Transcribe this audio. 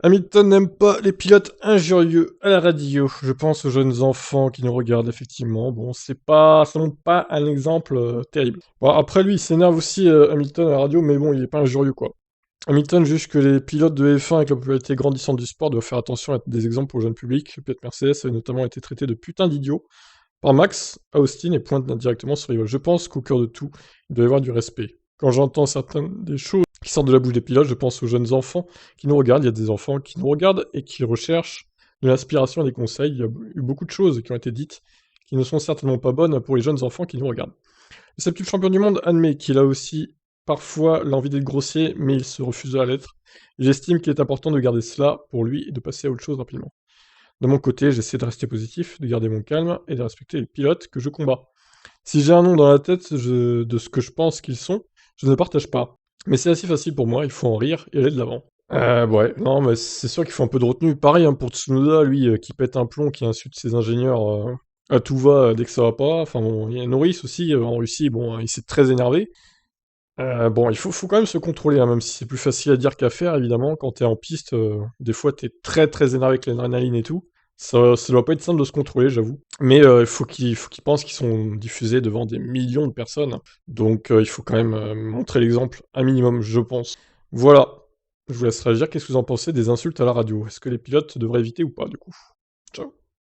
Hamilton n'aime pas les pilotes injurieux à la radio. Je pense aux jeunes enfants qui nous regardent, effectivement. Bon, ça montre pas un exemple terrible. Bon, après lui, il s'énerve aussi, Hamilton, à la radio, mais bon, il est pas injurieux, quoi. Hamilton juge que les pilotes de F1 avec la popularité grandissante du sport doivent faire attention à être des exemples pour le jeune public. Peut-être Mercedes a notamment été traité de putain d'idiot par Max à Austin et pointe indirectement sur rival. Je pense qu'au cœur de tout, il doit y avoir du respect. Quand j'entends certaines des choses qui sortent de la bouche des pilotes, je pense aux jeunes enfants qui nous regardent. Il y a des enfants qui nous regardent et qui recherchent de l'inspiration et des conseils. Il y a eu beaucoup de choses qui ont été dites qui ne sont certainement pas bonnes pour les jeunes enfants qui nous regardent. Le septuple champion du monde admet qu'il a aussi parfois l'envie d'être grossier, mais il se refuse à l'être. J'estime qu'il est important de garder cela pour lui et de passer à autre chose rapidement. De mon côté, j'essaie de rester positif, de garder mon calme et de respecter les pilotes que je combats. Si j'ai un nom dans la tête de ce que je pense qu'ils sont, je ne le partage pas. Mais c'est assez facile pour moi, il faut en rire et aller de l'avant. Ouais, non, mais c'est sûr qu'il faut un peu de retenue. Pareil hein, pour Tsunoda, lui, qui pète un plomb, qui insulte ses ingénieurs à tout va dès que ça va pas. Enfin bon, il y a Norris aussi en Russie, bon, il s'est très énervé. Bon, il faut quand même se contrôler, hein, même si c'est plus facile à dire qu'à faire, évidemment. Quand t'es en piste, des fois t'es très très énervé avec l'adrénaline et tout. Ça doit pas être simple de se contrôler, j'avoue. Mais il faut qu'ils pensent qu'ils sont diffusés devant des millions de personnes. Donc il faut quand même montrer l'exemple, un minimum, je pense. Voilà. Je vous laisse réagir. Qu'est-ce que vous en pensez des insultes à la radio? Est-ce que les pilotes devraient éviter ou pas, du coup? Ciao.